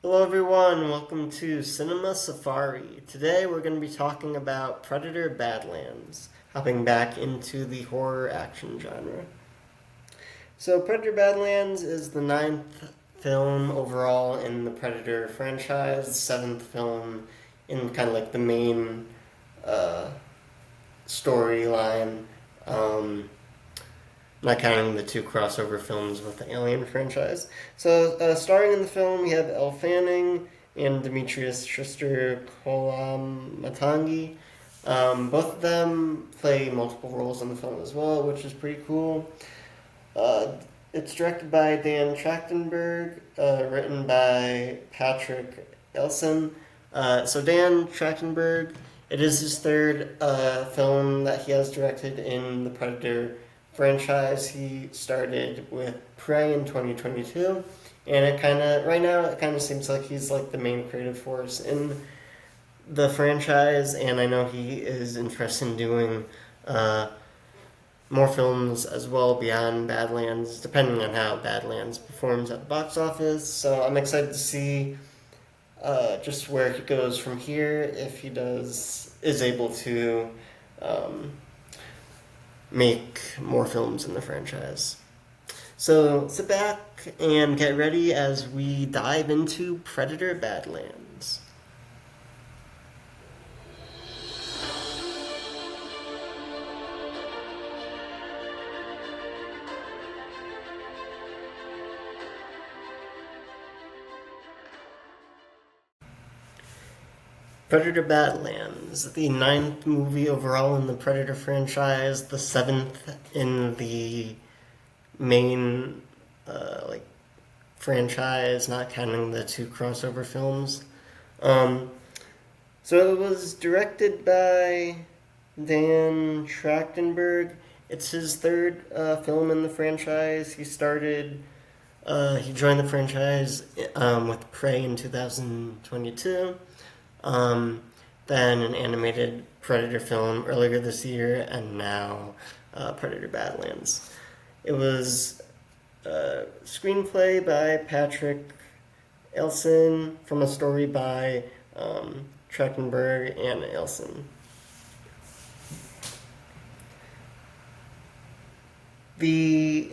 Hello everyone, welcome to Cinema Safari. Today we're going to be talking about Predator Badlands, hopping back into the horror action genre. So Predator Badlands is the ninth film overall in the Predator franchise, seventh film in kind of like the main storyline. Not counting the two crossover films with the Alien franchise. So, starring in the film, we have Elle Fanning and Demetrius Schuster Kolamatangi. Both of them play multiple roles in the film as well, which is pretty cool. It's directed by Dan Trachtenberg, written by Patrick Elson. So Dan Trachtenberg, it is his third film that he has directed in the Predator franchise. He started with Prey in 2022, and right now it kind of seems like he's like the main creative force in the franchise, and I know he is interested in doing more films as well beyond Badlands, depending on how Badlands performs at the box office. So I'm excited to see just where he goes from here, if he is able to make more films in the franchise. So sit back and get ready as we dive into Predator Badlands. Predator Badlands, the ninth movie overall in the Predator franchise, the seventh in the main franchise, not counting the two crossover films. So it was directed by Dan Trachtenberg. It's his third film in the franchise. He joined the franchise with Prey in 2022. Then an animated Predator film earlier this year, and now Predator Badlands. It was a screenplay by Patrick Elson from a story by Trachtenberg and Elson. The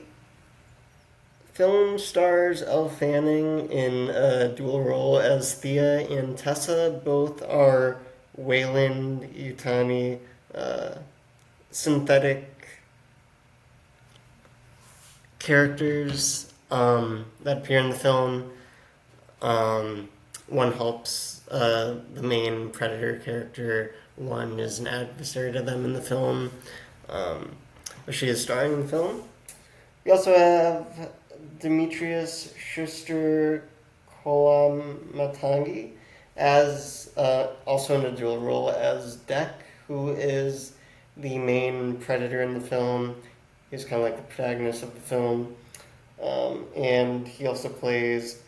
film stars Elle Fanning in a dual role as Thea and Tessa. Both are Weyland-Yutani synthetic characters that appear in the film. One helps the main Predator character. One is an adversary to them in the film. But she is starring in the film. We also have Demetrius Schuster Kolamatangi as also in a dual role as Deck, who is the main Predator in the film. He's kind of like the protagonist of the film. And he also plays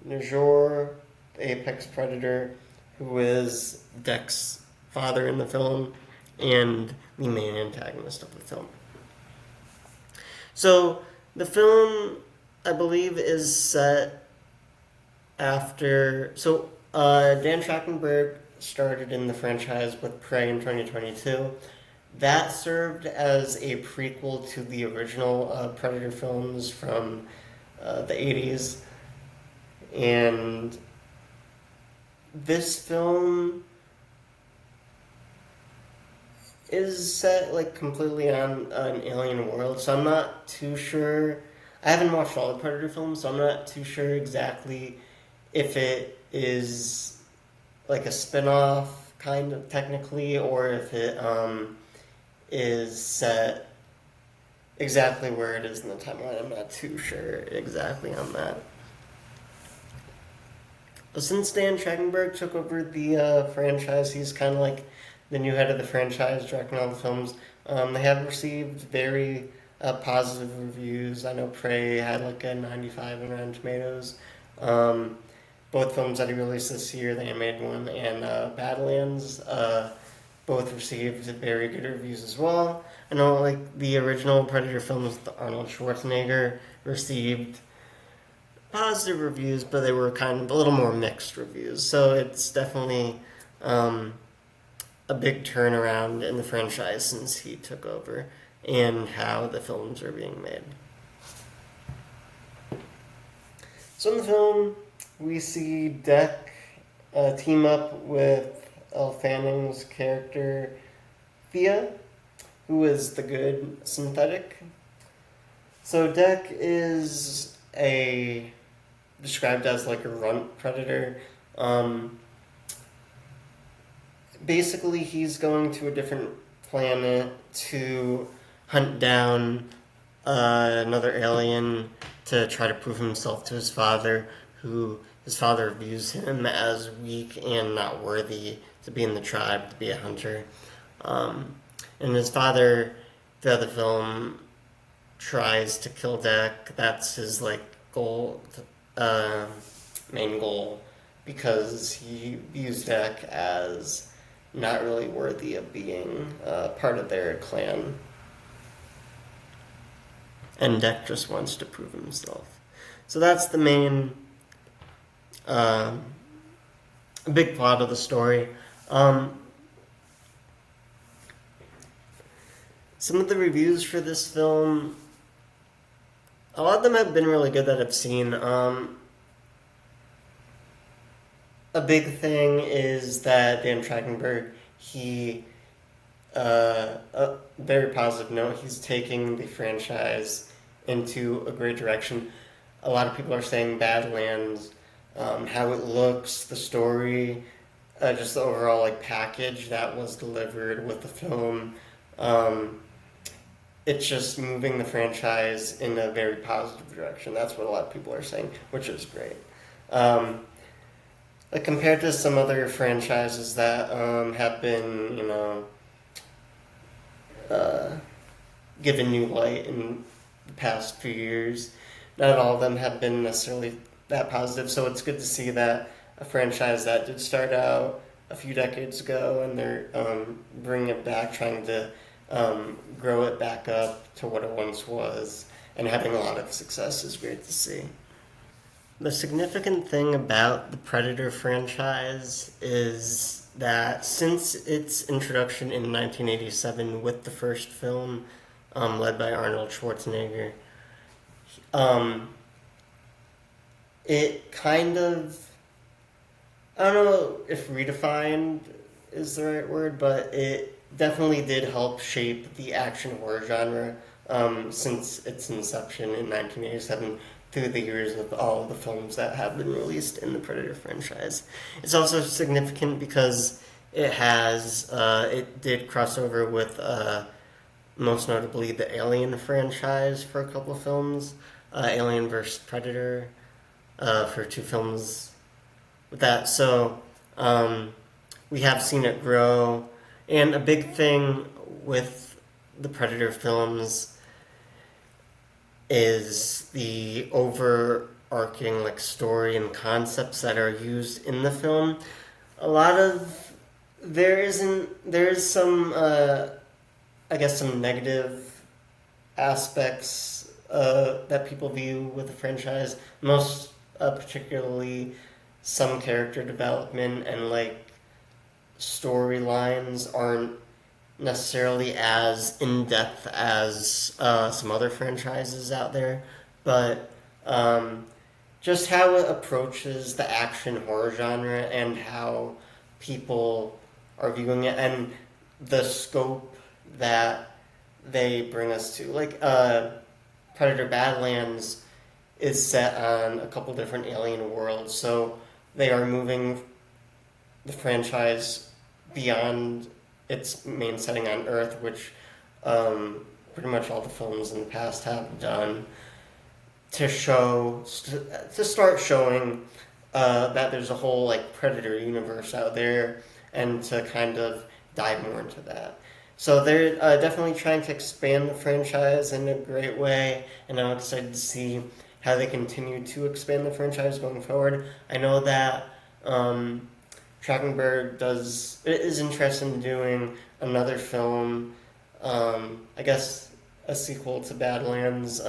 Najor, the apex predator, who is Deck's father in the film and the main antagonist of the film. So the film, I believe, is set after... So Dan Trachtenberg started in the franchise with Prey in 2022. That served as a prequel to the original Predator films from the 80s. And this film is set like completely on an alien world, so I'm not too sure. I haven't watched all the Predator films, so I'm not too sure exactly if it is like a spin-off kind of technically, or if it is set exactly where it is in the timeline. I'm not too sure exactly on that. But since Dan Trachtenberg took over the franchise, he's kind of like the new head of the franchise, directing all the films. They have received very positive reviews. I know Prey had like a 95 on Rotten Tomatoes. Both films that he released this year, the animated one and Badlands, both received very good reviews as well. I know like the original Predator films with Arnold Schwarzenegger received positive reviews, but they were kind of a little more mixed reviews. So it's definitely a big turnaround in the franchise since he took over and how the films are being made. So in the film, we see Deck team up with Elle Fanning's character Thea, who is the good synthetic. So Deck is described as like a runt predator. Basically, he's going to a different planet to hunt down another alien to try to prove himself to his father, who his father views him as weak and not worthy to be in the tribe, to be a hunter. And his father, throughout the film, tries to kill Deck. That's his goal, main goal, because he views Deck as not really worthy of being part of their clan. And Deck just wants to prove himself. So that's the main big plot of the story. Some of the reviews for this film, a lot of them have been really good that I've seen. A big thing is that Dan Trachtenberg, a very positive note, he's taking the franchise into a great direction. A lot of people are saying Badlands, how it looks, the story, just the overall package that was delivered with the film. It's just moving the franchise in a very positive direction. That's what a lot of people are saying, which is great. Compared to some other franchises that have been, given new light in the past few years, not all of them have been necessarily that positive. So it's good to see that a franchise that did start out a few decades ago and they're bringing it back, trying to grow it back up to what it once was, and having a lot of success is great to see. The significant thing about the Predator franchise is that since its introduction in 1987 with the first film, led by Arnold Schwarzenegger, it kind of, I don't know if redefined is the right word, but it definitely did help shape the action horror genre since its inception in 1987 through the years of all of the films that have been released in the Predator franchise. It's also significant because it did cross over with most notably the Alien franchise for a couple of films, Alien vs. Predator for 2 films with that. So we have seen it grow. And a big thing with the Predator films is the overarching story and concepts that are used in the film. There is some some negative aspects that people view with the franchise. Most particularly some character development and storylines aren't necessarily as in-depth as some other franchises out there, but just how it approaches the action horror genre and how people are viewing it and the scope that they bring us to. Predator Badlands is set on a couple different alien worlds, so they are moving the franchise beyond its main setting on Earth, which pretty much all the films in the past have done, to start showing that there's a whole Predator universe out there, and to kind of dive more into that. So they're definitely trying to expand the franchise in a great way, and I'm excited to see how they continue to expand the franchise going forward. I know that Trachtenberg is interested in doing another film, I guess a sequel to Badlands.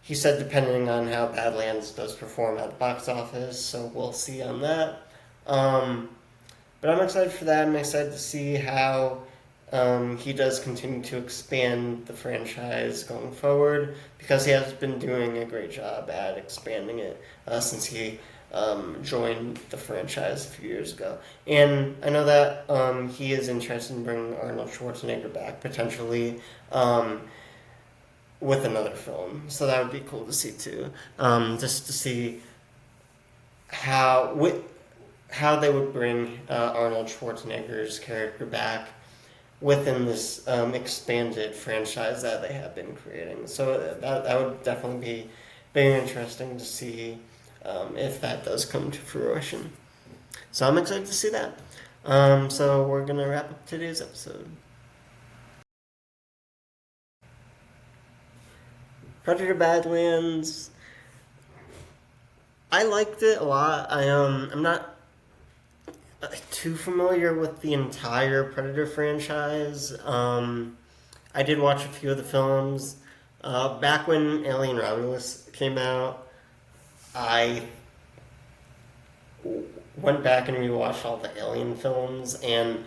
he said depending on how Badlands does perform at the box office, so we'll see on that. But I'm excited for that. I'm excited to see how he does continue to expand the franchise going forward, because he has been doing a great job at expanding it since he joined the franchise a few years ago. And I know that he is interested in bringing Arnold Schwarzenegger back, potentially with another film. So that would be cool to see too. Just to see how they would bring Arnold Schwarzenegger's character back within this expanded franchise that they have been creating. So that would definitely be very interesting to see if that does come to fruition. So I'm excited to see that. So we're going to wrap up today's episode. Predator Badlands. I liked it a lot. I'm not too familiar with the entire Predator franchise. I did watch a few of the films. Back when Alien Romulus came out, I went back and rewatched all the Alien films, and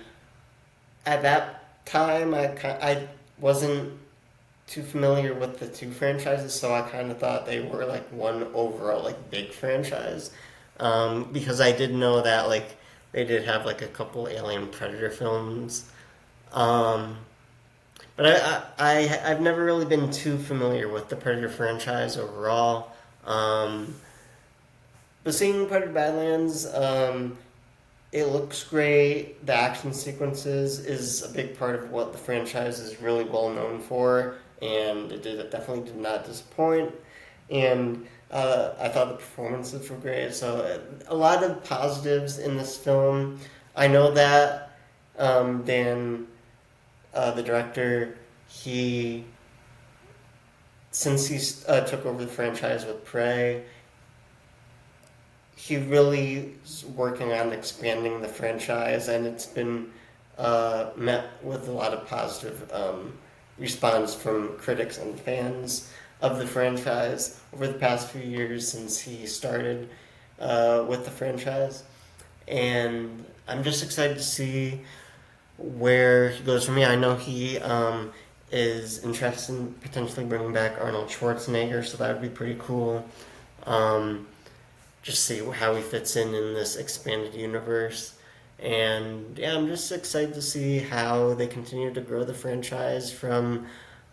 at that time I wasn't too familiar with the two franchises, so I kind of thought they were like one overall like big franchise, because I did know that like they did have like a couple Alien Predator films, but I've never really been too familiar with the Predator franchise overall. But seeing Predator Badlands, it looks great. The action sequences is a big part of what the franchise is really well known for, and it definitely did not disappoint. And I thought the performances were great. So a lot of positives in this film. I know that Dan, the director, since he took over the franchise with Prey, he really is working on expanding the franchise, and it's been met with a lot of positive response from critics and fans of the franchise over the past few years since he started with the franchise. And I'm just excited to see where he goes from here. I know he is interested in potentially bringing back Arnold Schwarzenegger, so that would be pretty cool. Just see how he fits in this expanded universe. And yeah, I'm just excited to see how they continue to grow the franchise from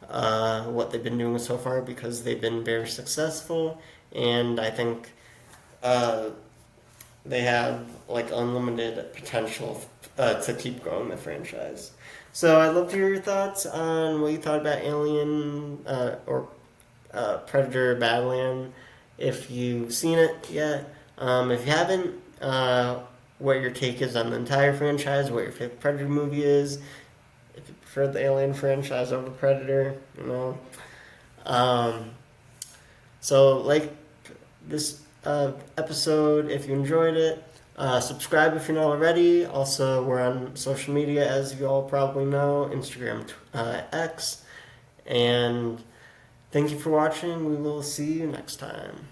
what they've been doing so far, because they've been very successful, and I think they have like unlimited potential to keep growing the franchise. So I'd love to hear your thoughts on what you thought about Alien or Predator Badlands. If you've seen it yet, if you haven't, what your take is on the entire franchise, what your favorite Predator movie is, if you prefer the Alien franchise over Predator, So like this episode if you enjoyed it. Subscribe if you're not already. Also, we're on social media, as you all probably know, Instagram, X. And thank you for watching. We will see you next time.